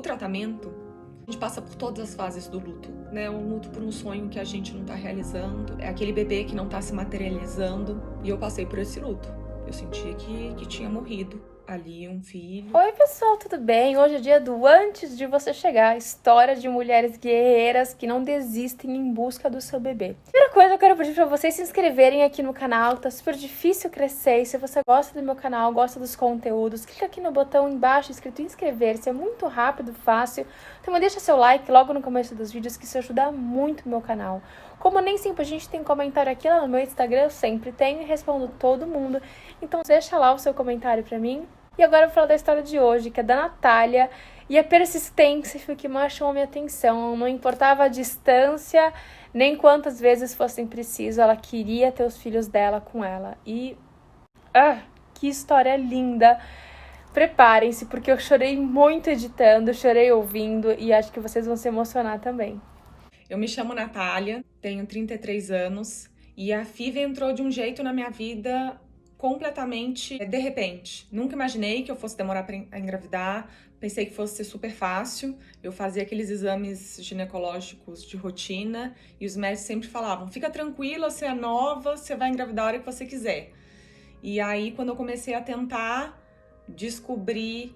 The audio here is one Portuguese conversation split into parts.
tratamento, a gente passa por todas as fases do luto, né? Um luto por um sonho que a gente não tá realizando, é aquele bebê que não tá se materializando, e eu passei por esse luto. Eu sentia que tinha morrido ali um filho. Oi pessoal, tudo bem? Hoje é dia do antes de você chegar, história de mulheres guerreiras que não desistem em busca do seu bebê. Primeira coisa, eu quero pedir pra vocês se inscreverem aqui no canal, tá super difícil crescer, e se você gosta do meu canal, gosta dos conteúdos, clica aqui no botão embaixo escrito inscrever-se, é muito rápido, fácil. Também deixa seu like logo no começo dos vídeos, que isso ajuda muito o meu canal. Como nem sempre a gente tem comentário aqui lá no meu Instagram, eu sempre tenho e respondo todo mundo. Então deixa lá o seu comentário pra mim. E agora eu vou falar da história de hoje, que é da Natália. E a persistência foi o que mais chamou minha atenção. Não importava a distância, nem quantas vezes fossem preciso, ela queria ter os filhos dela com ela. E... que história linda! Preparem-se, porque eu chorei muito editando, chorei ouvindo e acho que vocês vão se emocionar também. Eu me chamo Natália, tenho 33 anos e a FIV entrou de um jeito na minha vida completamente de repente. Nunca imaginei que eu fosse demorar a engravidar, pensei que fosse ser super fácil. Eu fazia aqueles exames ginecológicos de rotina e os médicos sempre falavam: fica tranquila, você é nova, você vai engravidar a hora que você quiser. E aí, quando eu comecei a tentar, descobri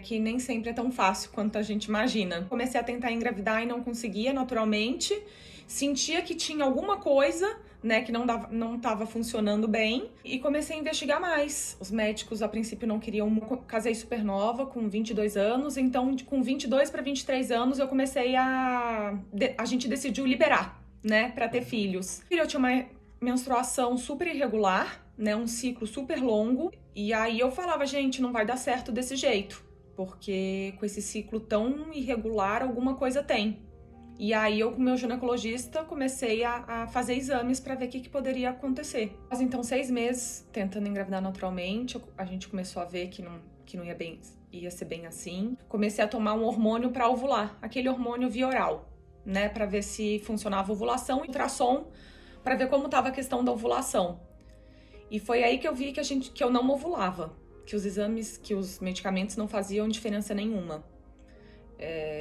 que nem sempre é tão fácil quanto a gente imagina. Comecei a tentar engravidar e não conseguia naturalmente, sentia que tinha alguma coisa, né, que não estava funcionando bem, e comecei a investigar mais. Os médicos a princípio não queriam, casei super nova, com 22 anos, então com 22 para 23 anos eu comecei a gente decidiu liberar, né, para ter filhos. Eu tinha uma menstruação super irregular, né, um ciclo super longo, e aí eu falava, gente, não vai dar certo desse jeito, porque com esse ciclo tão irregular alguma coisa tem. E aí eu com o meu ginecologista comecei a fazer exames para ver o que poderia acontecer. Mas então 6 meses tentando engravidar naturalmente, a gente começou a ver que não ia ser bem assim. Comecei a tomar um hormônio para ovular, aquele hormônio via oral, né, para ver se funcionava a ovulação, e ultrassom para ver como estava a questão da ovulação. E foi aí que eu vi que eu não ovulava, que os exames, que os medicamentos não faziam diferença nenhuma.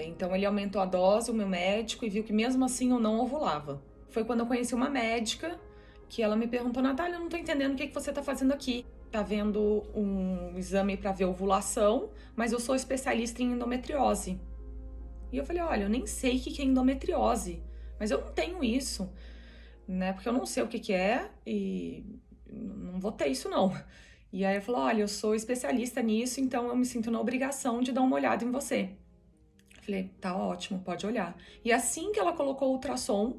Então ele aumentou a dose, o meu médico, e viu que mesmo assim eu não ovulava. Foi quando eu conheci uma médica que ela me perguntou: Natália, eu não tô entendendo o que você tá fazendo aqui. Tá vendo um exame para ver ovulação, mas eu sou especialista em endometriose. E eu falei: olha, eu nem sei o que é endometriose, mas eu não tenho isso, né? Porque eu não sei o que é e não vou ter isso não. E aí eu falei: olha, eu sou especialista nisso, então eu me sinto na obrigação de dar uma olhada em você. Falei: tá ótimo, pode olhar. E assim que ela colocou o ultrassom,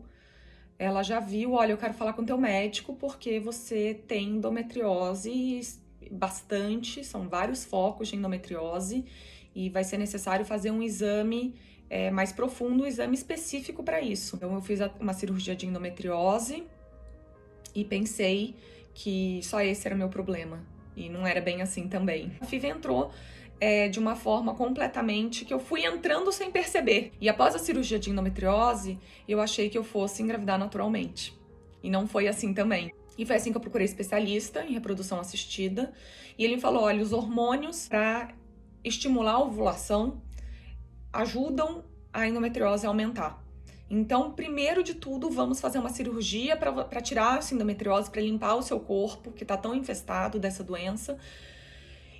ela já viu: olha, eu quero falar com o teu médico porque você tem endometriose bastante, são vários focos de endometriose e vai ser necessário fazer um exame mais profundo, um exame específico para isso. Então eu fiz uma cirurgia de endometriose e pensei que só esse era o meu problema. E não era bem assim também. A FIV entrou de uma forma completamente que eu fui entrando sem perceber. E após a cirurgia de endometriose, eu achei que eu fosse engravidar naturalmente. E não foi assim também. E foi assim que eu procurei especialista em reprodução assistida. E ele falou: olha, os hormônios para estimular a ovulação ajudam a endometriose a aumentar. Então, primeiro de tudo, vamos fazer uma cirurgia para tirar essa endometriose, para limpar o seu corpo, que está tão infestado dessa doença.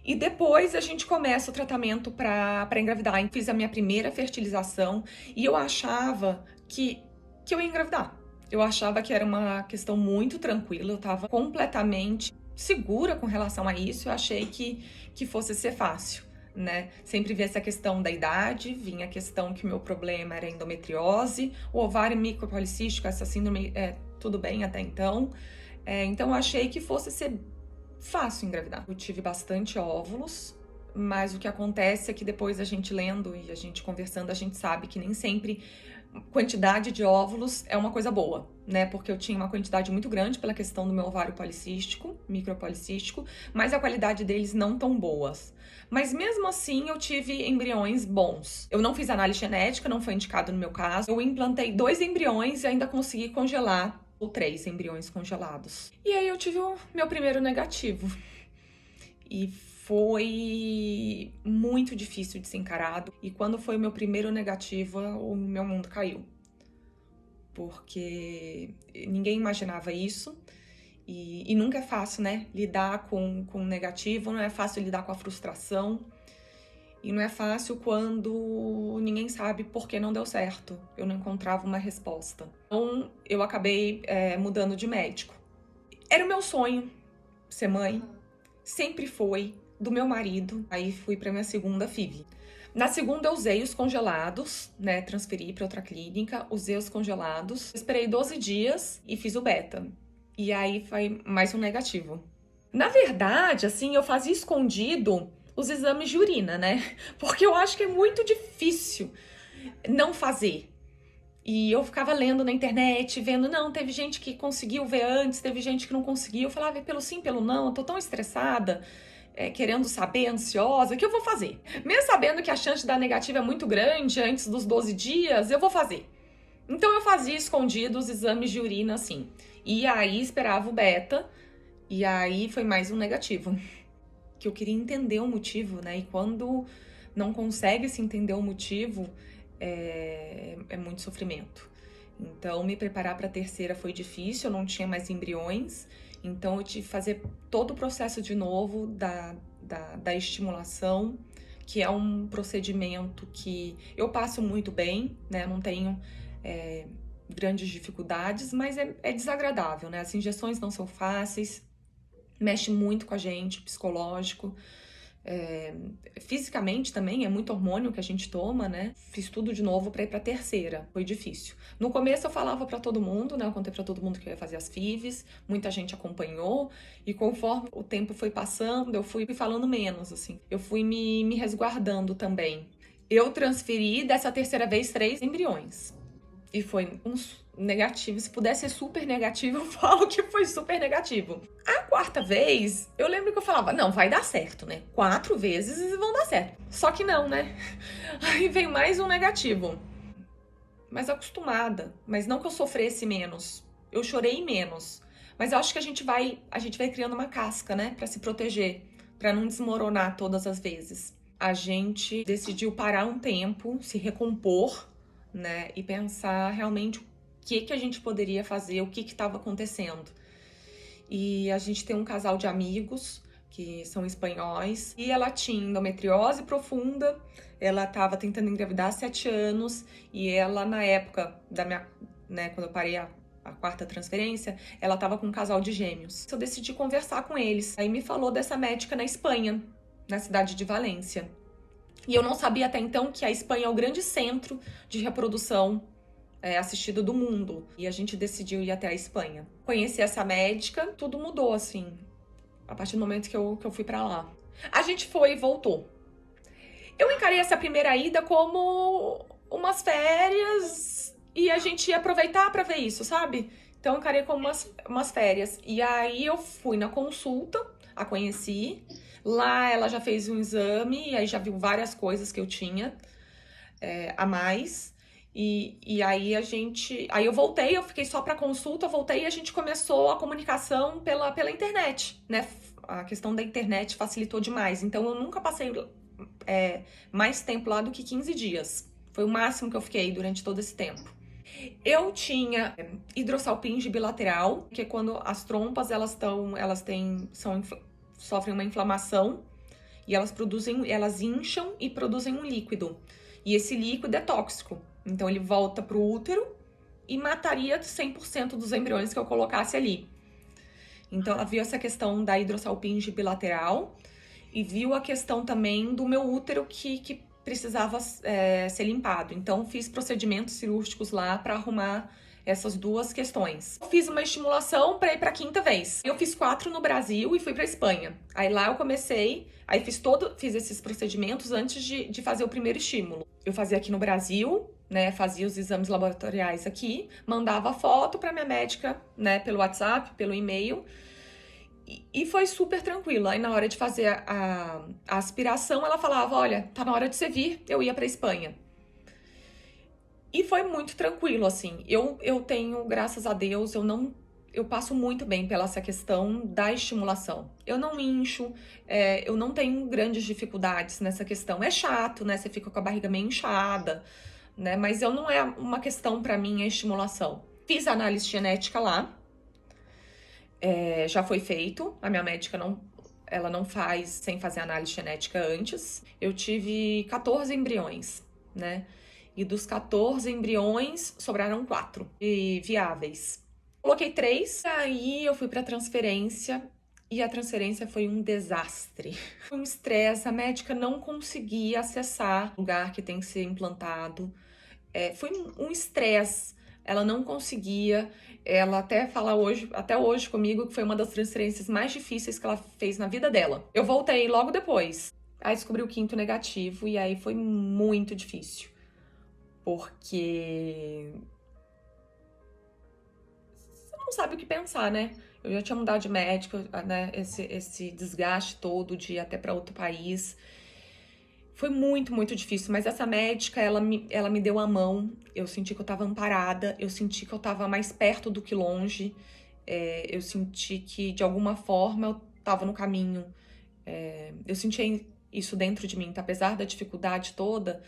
E depois a gente começa o tratamento para engravidar. Eu fiz a minha primeira fertilização e eu achava que eu ia engravidar. Eu achava que era uma questão muito tranquila, eu estava completamente segura com relação a isso. Eu achei que fosse ser fácil, né? Sempre vi essa questão da idade, vinha a questão que o meu problema era endometriose, o ovário micropolicístico, essa síndrome, tudo bem até então. Então eu achei que fosse ser fácil engravidar. Eu tive bastante óvulos, mas o que acontece é que depois a gente lendo e a gente conversando, a gente sabe que nem sempre quantidade de óvulos é uma coisa boa, né? Porque eu tinha uma quantidade muito grande pela questão do meu ovário policístico, micropolicístico, mas a qualidade deles não tão boas. Mas mesmo assim eu tive embriões bons. Eu não fiz análise genética, não foi indicado no meu caso. Eu implantei 2 embriões e ainda consegui congelar ou 3 embriões congelados. E aí eu tive o meu primeiro negativo. E Foi muito difícil de ser encarado. E quando foi o meu primeiro negativo, o meu mundo caiu. Porque ninguém imaginava isso. E nunca é fácil, né? Lidar com o negativo, não é fácil lidar com a frustração. E não é fácil quando ninguém sabe por que não deu certo. Eu não encontrava uma resposta. Então, eu acabei mudando de médico. Era o meu sonho ser mãe. Sempre foi. Do meu marido. Aí fui pra minha segunda FIV. Na segunda eu usei os congelados, né? Transferi pra outra clínica. Usei os congelados. Esperei 12 dias e fiz o beta. E aí foi mais um negativo. Na verdade, assim, eu fazia escondido os exames de urina, né? Porque eu acho que é muito difícil não fazer. E eu ficava lendo na internet, vendo, não, teve gente que conseguiu ver antes, teve gente que não conseguiu. Eu falava, pelo sim, pelo não, eu tô tão estressada, querendo saber, ansiosa, que eu vou fazer. Mesmo sabendo que a chance de dar negativo é muito grande antes dos 12 dias, eu vou fazer. Então eu fazia escondido os exames de urina, assim. E aí esperava o beta, e aí foi mais um negativo. Que eu queria entender o motivo, né? E quando não consegue se entender o motivo, é muito sofrimento. Então, me preparar para a terceira foi difícil, eu não tinha mais embriões, então eu tive que fazer todo o processo de novo da estimulação, que é um procedimento que eu passo muito bem, né? Não tenho grandes dificuldades, mas é desagradável, né? As injeções não são fáceis, mexe muito com a gente, psicológico. Fisicamente também é muito hormônio que a gente toma, né? Fiz tudo de novo pra ir pra terceira, foi difícil. No começo eu falava pra todo mundo, né? Eu contei pra todo mundo que eu ia fazer as FIVs, muita gente acompanhou, e conforme o tempo foi passando, eu fui falando menos, assim. Eu fui me resguardando também. Eu transferi dessa terceira vez 3 embriões. E foi um negativo. Se pudesse ser super negativo, eu falo que foi super negativo. A quarta vez, eu lembro que eu falava, não, vai dar certo, né? 4 vezes vão dar certo. Só que não, né? Aí veio mais um negativo. Mas acostumada. Mas não que eu sofresse menos. Eu chorei menos. Mas eu acho que a gente vai criando uma casca, né? Pra se proteger. Pra não desmoronar todas as vezes. A gente decidiu parar um tempo, se recompor, né? E pensar realmente o que a gente poderia fazer, o que estava acontecendo. E a gente tem um casal de amigos que são espanhóis, e ela tinha endometriose profunda, ela estava tentando engravidar há 7 anos, e ela, na época da minha, né, quando eu parei a quarta transferência, ela estava com um casal de gêmeos. Eu decidi conversar com eles. Aí me falou dessa médica na Espanha, na cidade de Valência. E eu não sabia até então que a Espanha é o grande centro de reprodução assistida do mundo. E a gente decidiu ir até a Espanha. Conheci essa médica, tudo mudou, assim, a partir do momento que eu fui pra lá. A gente foi e voltou. Eu encarei essa primeira ida como umas férias e a gente ia aproveitar pra ver isso, sabe? Então eu encarei como umas férias. E aí eu fui na consulta, a conheci. Lá ela já fez um exame e aí já viu várias coisas que eu tinha a mais. E aí aí eu voltei, eu fiquei só pra consulta, eu voltei e a gente começou a comunicação pela internet, né? A questão da internet facilitou demais. Então eu nunca passei mais tempo lá do que 15 dias. Foi o máximo que eu fiquei durante todo esse tempo. Eu tinha hidrossalpinge bilateral, que é quando as trompas sofrem uma inflamação e elas incham e produzem um líquido. E esse líquido é tóxico. Então ele volta pro útero e mataria 100% dos embriões que eu colocasse ali. Então ela viu essa questão da hidrossalpinge bilateral e viu a questão também do meu útero que precisava ser limpado. Então fiz procedimentos cirúrgicos lá para arrumar essas duas questões. Eu fiz uma estimulação para ir para a 5ª vez. Eu fiz 4 no Brasil e fui para Espanha. Aí lá eu comecei, aí fiz esses procedimentos antes de fazer o primeiro estímulo. Eu fazia aqui no Brasil, né, fazia os exames laboratoriais aqui, mandava foto para minha médica, né, pelo WhatsApp, pelo e-mail, e foi super tranquilo. Aí na hora de fazer a aspiração, ela falava, olha, tá na hora de você vir, eu ia para Espanha. E foi muito tranquilo, assim. Eu tenho, graças a Deus, eu não eu passo muito bem pela essa questão da estimulação. Eu não incho, eu não tenho grandes dificuldades nessa questão. É chato, né? Você fica com a barriga meio inchada, né? Mas eu não é uma questão para mim a estimulação. Fiz a análise genética lá, já foi feito. A minha médica ela não faz sem fazer análise genética antes. Eu tive 14 embriões, né? E dos 14 embriões, sobraram 4 viáveis. Coloquei 3, aí eu fui pra transferência e a transferência foi um desastre. Foi um estresse, a médica não conseguia acessar o lugar que tem que ser implantado. Foi um estresse, ela não conseguia. Ela até fala até hoje comigo que foi uma das transferências mais difíceis que ela fez na vida dela. Eu voltei logo depois. Aí descobri o 5º negativo e aí foi muito difícil. Porque você não sabe o que pensar, né? Eu já tinha mudado de médico, né? Esse desgaste todo de ir até para outro país. Foi muito, muito difícil, mas essa médica, ela me deu a mão, eu senti que eu tava amparada, eu senti que eu tava mais perto do que longe, eu senti que, de alguma forma, eu tava no caminho. Eu sentia isso dentro de mim, tá? Apesar da dificuldade toda,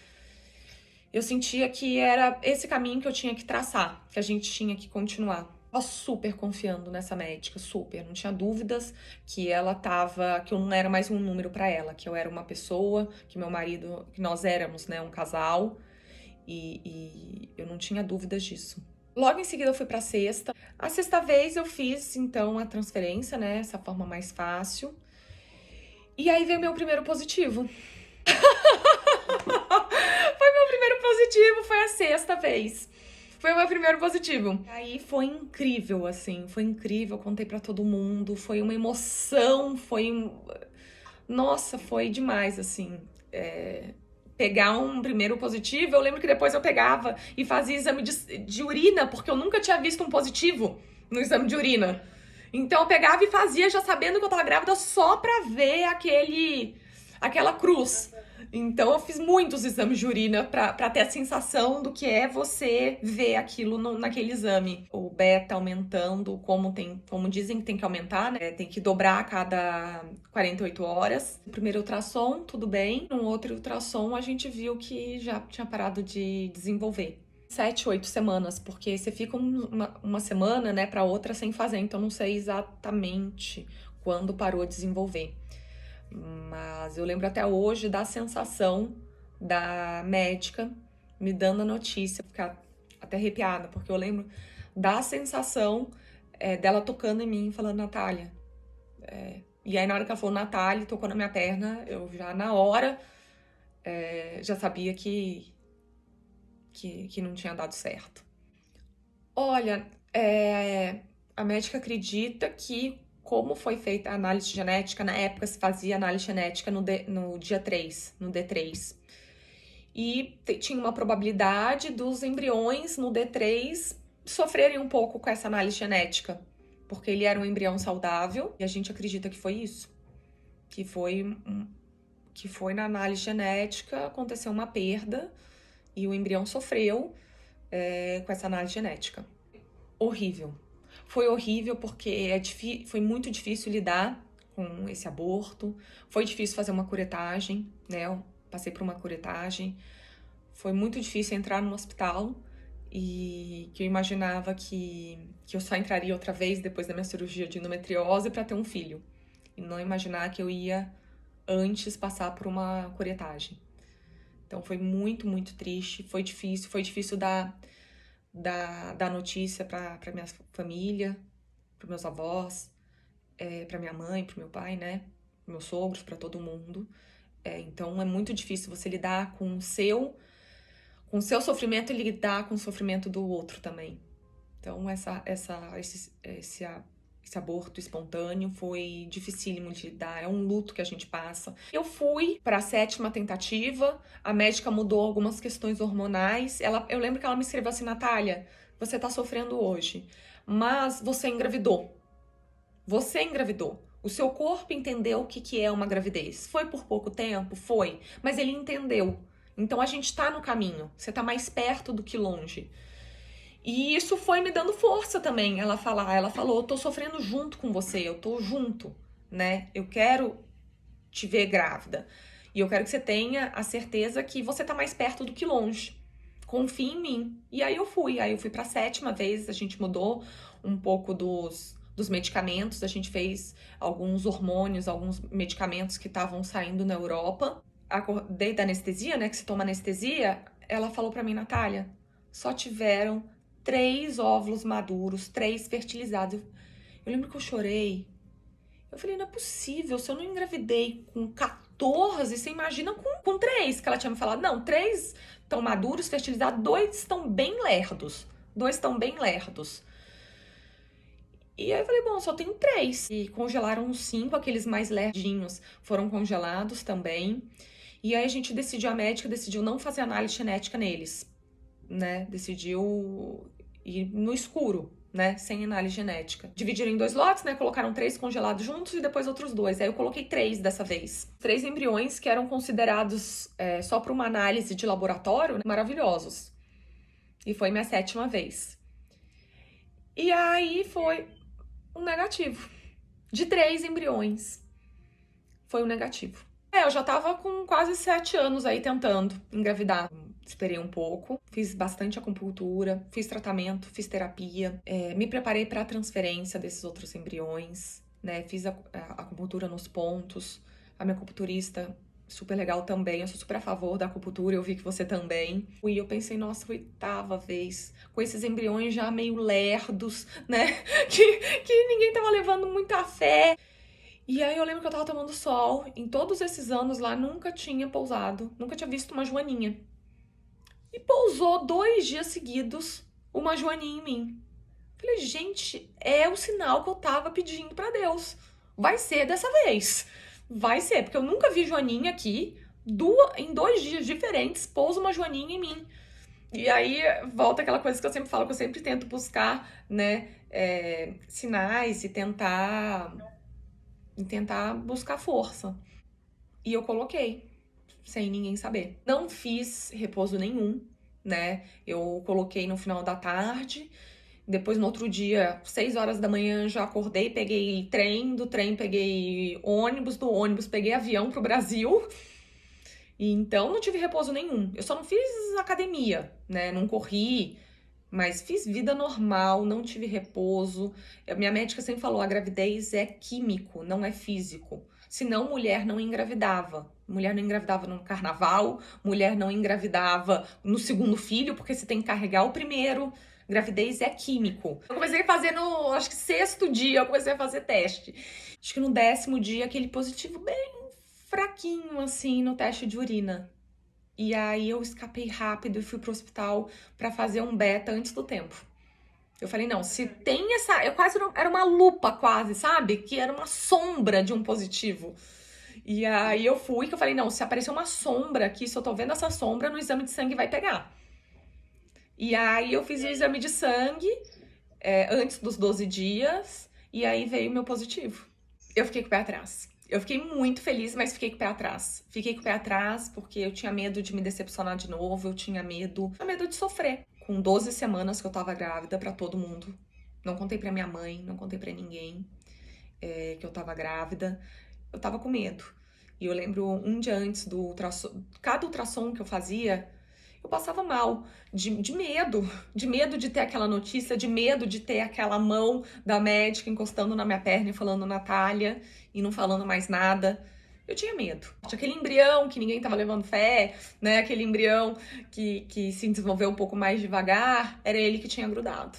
eu sentia que era esse caminho que eu tinha que traçar, que a gente tinha que continuar. Tava super confiando nessa médica, super. Não tinha dúvidas que que eu não era mais um número pra ela, que eu era uma pessoa, que meu marido, que nós éramos, né, um casal, e eu não tinha dúvidas disso. Logo em seguida eu fui pra sexta. A sexta vez eu fiz, então, a transferência, né, essa forma mais fácil. E aí veio meu primeiro positivo. Foi meu primeiro positivo, foi a sexta vez. Foi o meu primeiro positivo. E aí foi incrível, assim, foi incrível. Eu contei pra todo mundo, foi uma emoção, Nossa, foi demais, assim. Pegar um primeiro positivo, eu lembro que depois eu pegava e fazia exame de urina, porque eu nunca tinha visto um positivo no exame de urina. Então eu pegava e fazia já sabendo que eu tava grávida só pra ver aquela cruz. Então eu fiz muitos exames de urina pra ter a sensação do que é você ver aquilo naquele exame. O beta aumentando, como dizem que tem que aumentar, né? Tem que dobrar a cada 48 horas. No primeiro ultrassom, tudo bem. No outro ultrassom, a gente viu que já tinha parado de desenvolver. 7, 8 semanas, porque você fica uma semana, né, pra outra sem fazer. Então não sei exatamente quando parou de desenvolver. Mas eu lembro até hoje da sensação da médica me dando a notícia, ficar até arrepiada, porque eu lembro da sensação dela tocando em mim, falando, Natália. E aí na hora que ela falou Natália, tocou na minha perna, eu já na hora já sabia que não tinha dado certo. Olha, a médica acredita que como foi feita a análise genética, na época se fazia análise genética no dia 3, no D3. E tinha uma probabilidade dos embriões no D3 sofrerem um pouco com essa análise genética, porque ele era um embrião saudável, e a gente acredita que foi isso. Que foi na análise genética, aconteceu uma perda, e o embrião sofreu com essa análise genética. Horrível. Foi horrível porque foi muito difícil lidar com esse aborto. Foi difícil fazer uma curetagem, né? Eu passei por uma curetagem. Foi muito difícil entrar no hospital e que eu imaginava que eu só entraria outra vez depois da minha cirurgia de endometriose para ter um filho. E não imaginar que eu ia antes passar por uma curetagem. Então foi muito, muito triste. Foi difícil dar notícia para minha família, para meus avós, para minha mãe, para meu pai, né? Meus sogros, para todo mundo. Então é muito difícil você lidar com o seu sofrimento e lidar com o sofrimento do outro também. Então esse aborto espontâneo foi dificílimo de lidar, é um luto que a gente passa. Eu fui para a 7ª tentativa, a médica mudou algumas questões hormonais. Eu lembro que ela me escreveu assim, Natália, você tá sofrendo hoje, mas você engravidou. Você engravidou. O seu corpo entendeu o que é uma gravidez. Foi por pouco tempo? Foi. Mas ele entendeu. Então a gente tá no caminho. Você tá mais perto do que longe. E isso foi me dando força também. Ela falou, eu tô sofrendo junto com você, eu tô junto, né? Eu quero te ver grávida. E eu quero que você tenha a certeza que você tá mais perto do que longe. Confia em mim. E aí eu fui pra 7ª vez, a gente mudou um pouco dos medicamentos, a gente fez alguns hormônios, alguns medicamentos que estavam saindo na Europa. Acordei da anestesia, né, que se toma anestesia, ela falou pra mim, Natália, só tiveram 3 óvulos maduros, 3 fertilizados. Eu lembro que eu chorei. Eu falei, não é possível, se eu não engravidei com 14, você imagina com 3, que ela tinha me falado. Não, 3 estão maduros, fertilizados, 2 estão bem lerdos. 2 estão bem lerdos. E aí eu falei, bom, só tenho 3. E congelaram os 5, aqueles mais lerdinhos foram congelados também. E aí a médica decidiu não fazer análise genética neles, né? Decidiu ir no escuro, né? Sem análise genética. Dividiram em 2 lotes, né? Colocaram 3 congelados juntos e depois outros 2. Aí eu coloquei 3 dessa vez. 3 embriões que eram considerados só para uma análise de laboratório, né? Maravilhosos. E foi minha 7ª vez. E aí foi um negativo. De 3 embriões. Foi um negativo. Eu já tava com quase 7 anos aí tentando engravidar. Esperei um pouco, fiz bastante acupuntura, fiz tratamento, fiz terapia, me preparei para a transferência desses outros embriões, né? Fiz a acupuntura nos pontos, a minha acupunturista, super legal também, eu sou super a favor da acupuntura, eu vi que você também. E eu pensei, nossa, 8ª vez, com esses embriões já meio lerdos, né? Que ninguém tava levando muita fé. E aí eu lembro que eu tava tomando sol, em todos esses anos lá nunca tinha pousado, nunca tinha visto uma joaninha. E pousou 2 dias seguidos uma joaninha em mim. Falei, gente, é o sinal que eu tava pedindo pra Deus. Vai ser dessa vez. Vai ser, porque eu nunca vi joaninha aqui. Em 2 dias diferentes, pousa uma joaninha em mim. E aí volta aquela coisa que eu sempre falo, que eu sempre tento buscar, né, sinais e tentar buscar força. E eu coloquei, sem ninguém saber. Não fiz repouso nenhum, né? Eu coloquei no final da tarde, depois no outro dia, 6 horas da manhã, já acordei, peguei trem, do trem peguei ônibus, do ônibus peguei avião pro Brasil. E então não tive repouso nenhum. Eu só não fiz academia, né? Não corri, mas fiz vida normal, não tive repouso. Minha médica sempre falou, a gravidez é químico, não é físico. Senão, mulher não engravidava. Mulher não engravidava no carnaval, mulher não engravidava no segundo filho, porque você tem que carregar o primeiro. Gravidez é químico. Eu comecei a fazer acho que 6º dia, eu comecei a fazer teste. Acho que no 10º dia, aquele positivo bem fraquinho, assim, no teste de urina. E aí eu escapei rápido e fui pro hospital pra fazer um beta antes do tempo. Eu falei, não, se tem essa... era uma lupa quase, sabe? Que era uma sombra de um positivo. E aí eu fui, que eu falei, não, se aparecer uma sombra aqui, se eu tô vendo essa sombra, no exame de sangue vai pegar. E aí eu fiz o exame de sangue antes dos 12 dias, e aí veio o meu positivo. Eu fiquei com o pé atrás. Eu fiquei muito feliz, mas fiquei com o pé atrás. Fiquei com o pé atrás porque eu tinha medo de me decepcionar de novo, eu tinha medo de sofrer. Com 12 semanas que eu tava grávida pra todo mundo. Não contei pra minha mãe, não contei pra ninguém que eu tava grávida. Eu tava com medo. E eu lembro um dia antes do ultrassom, cada ultrassom que eu fazia, eu passava mal, de medo de ter aquela notícia, de medo de ter aquela mão da médica encostando na minha perna e falando Natália, e não falando mais nada. Eu tinha medo. Aquele embrião que ninguém tava levando fé, né? Aquele embrião que se desenvolveu um pouco mais devagar, era ele que tinha grudado.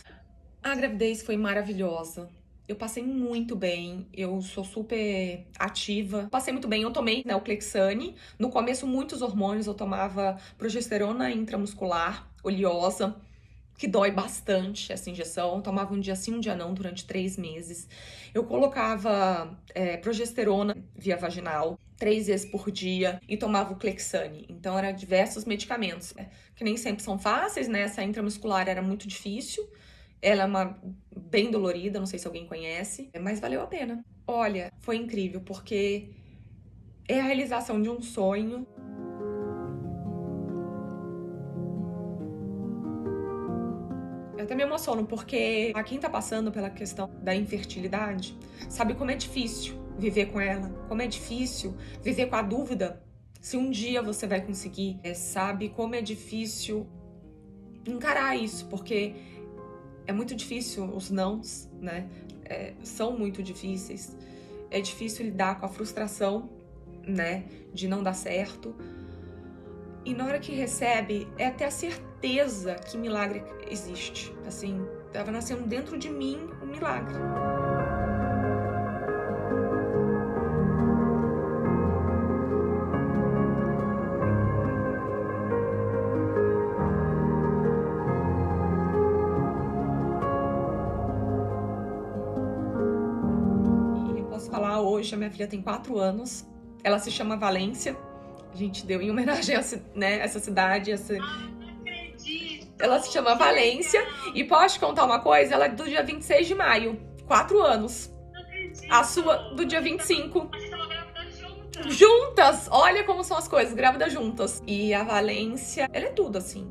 A gravidez foi maravilhosa. Eu passei muito bem, eu sou super ativa. Passei muito bem, eu tomei, né, o Clexane. No começo, muitos hormônios, eu tomava progesterona intramuscular, oleosa, que dói bastante essa injeção. Eu tomava um dia sim, um dia não, durante 3 meses. Eu colocava progesterona via vaginal 3 vezes por dia e tomava o Clexane. Então, eram diversos medicamentos, que nem sempre são fáceis, né? Essa intramuscular era muito difícil. Ela é bem dolorida, não sei se alguém conhece, mas valeu a pena. Olha, foi incrível, porque é a realização de um sonho. Eu até me emociono, porque a quem tá passando pela questão da infertilidade sabe como é difícil viver com ela, como é difícil viver com a dúvida se um dia você vai conseguir, sabe como é difícil encarar isso, porque é muito difícil os nãos, né? São muito difíceis. É difícil lidar com a frustração, né? De não dar certo. E na hora que recebe, é até a certeza que milagre existe. Assim, tava nascendo dentro de mim um milagre. Falar hoje, a minha filha tem 4 anos, ela se chama Valência, a gente deu em homenagem a essa cidade. Não acredito! Ela se chama Valência, e posso contar uma coisa? Ela é do dia 26 de maio, 4 anos. Não acredito! A sua do dia 25. A gente tava grávida juntas! Juntas! Olha como são as coisas, grávidas juntas. E a Valência, ela é tudo, assim.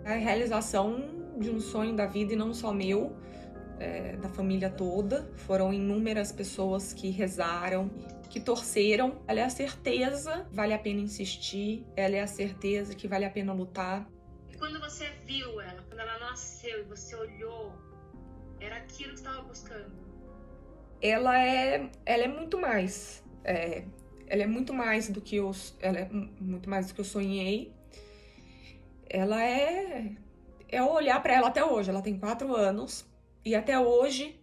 É a realização de um sonho da vida, e não só meu, da família toda. Foram inúmeras pessoas que rezaram, que torceram. Ela é a certeza que vale a pena insistir, ela é a certeza que vale a pena lutar. E quando você viu ela, quando ela nasceu e você olhou, era aquilo que você estava buscando? Ela é muito mais. Ela é muito mais do que muito mais do que eu sonhei. Ela é olhar pra ela até hoje. Ela tem 4 anos. E até hoje,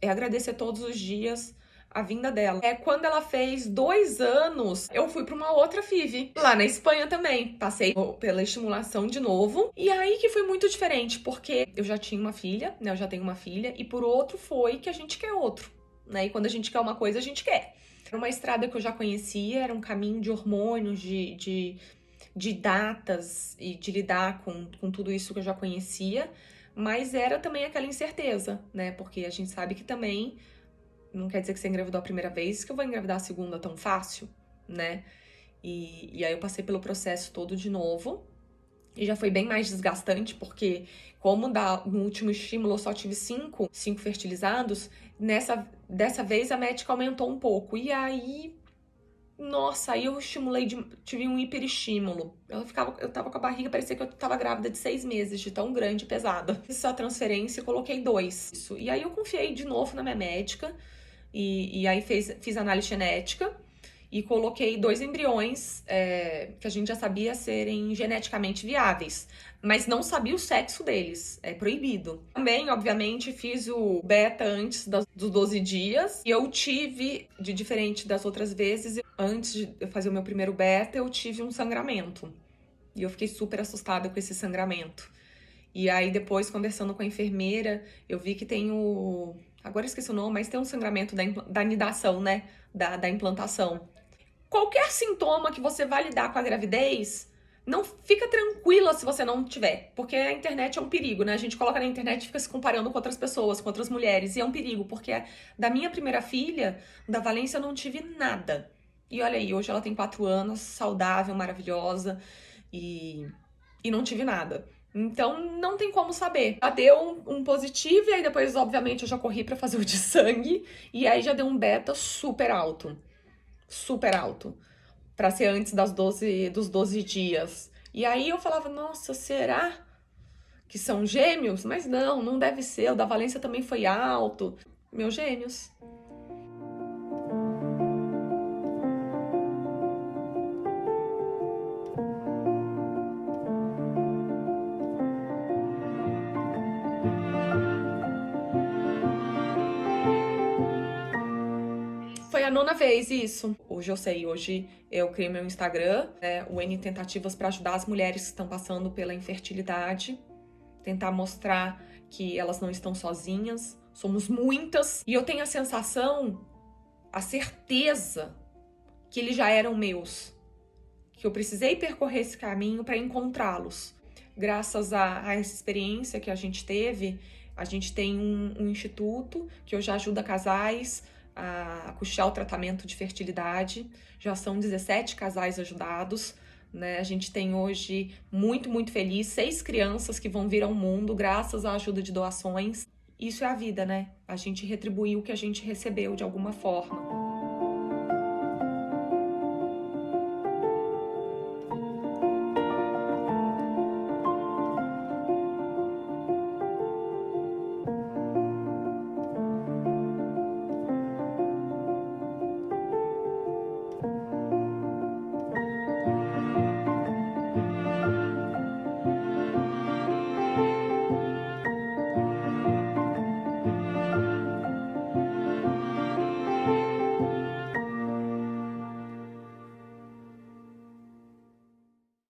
é agradecer todos os dias a vinda dela. Quando ela fez 2 anos, eu fui para uma outra FIV, lá na Espanha também. Passei pela estimulação de novo. E aí que foi muito diferente, porque eu já tinha uma filha, né? Eu já tenho uma filha. E por outro foi que a gente quer outro, né? E quando a gente quer uma coisa, a gente quer. Era uma estrada que eu já conhecia, era um caminho de hormônios, de datas e de lidar com tudo isso que eu já conhecia. Mas era também aquela incerteza, né? Porque a gente sabe que também não quer dizer que você engravidou a primeira vez que eu vou engravidar a segunda tão fácil, né? E aí eu passei pelo processo todo de novo. E já foi bem mais desgastante, porque como no último estímulo eu só tive 5 fertilizados, dessa vez a médica aumentou um pouco. E aí, nossa, aí eu tive um hiperestímulo. Eu tava com a barriga, parecia que eu tava grávida de 6 meses, de tão grande e pesada. Fiz a transferência e coloquei 2. E aí eu confiei de novo na minha médica, e aí fiz análise genética, e coloquei 2 embriões que a gente já sabia serem geneticamente viáveis, mas não sabia o sexo deles, é proibido. Também, obviamente, fiz o beta antes dos 12 dias, e eu tive, de diferente das outras vezes, antes de eu fazer o meu primeiro beta, eu tive um sangramento. E eu fiquei super assustada com esse sangramento. E aí, depois, conversando com a enfermeira, eu vi que tem agora eu esqueci o nome, mas tem um sangramento da nidação, né? Da implantação. Qualquer sintoma que você vai lidar com a gravidez, não fica tranquila se você não tiver. Porque a internet é um perigo, né? A gente coloca na internet e fica se comparando com outras pessoas, com outras mulheres. E é um perigo, porque da minha primeira filha, da Valência, eu não tive nada. E olha aí, hoje ela tem 4 anos, saudável, maravilhosa, e não tive nada. Então, não tem como saber. Já deu um positivo, e aí depois, obviamente, eu já corri pra fazer o de sangue, e aí já deu um beta super alto. Super alto. Pra ser antes dos 12 dias. E aí eu falava, nossa, será que são gêmeos? Mas não deve ser. O da Valência também foi alto. Meus gêmeos. Foi a 9ª vez isso. Hoje eu sei, hoje eu criei meu Instagram, o N Tentativas, para ajudar as mulheres que estão passando pela infertilidade, tentar mostrar que elas não estão sozinhas, somos muitas. E eu tenho a sensação, a certeza que eles já eram meus, que eu precisei percorrer esse caminho para encontrá-los. Graças a essa experiência que a gente teve, a gente tem um instituto que hoje ajuda casais a custear o tratamento de fertilidade. Já são 17 casais ajudados né? A gente tem hoje muito, muito feliz, 6 crianças que vão vir ao mundo graças à ajuda de doações. Isso é a vida, né? A gente retribuiu o que a gente recebeu de alguma forma.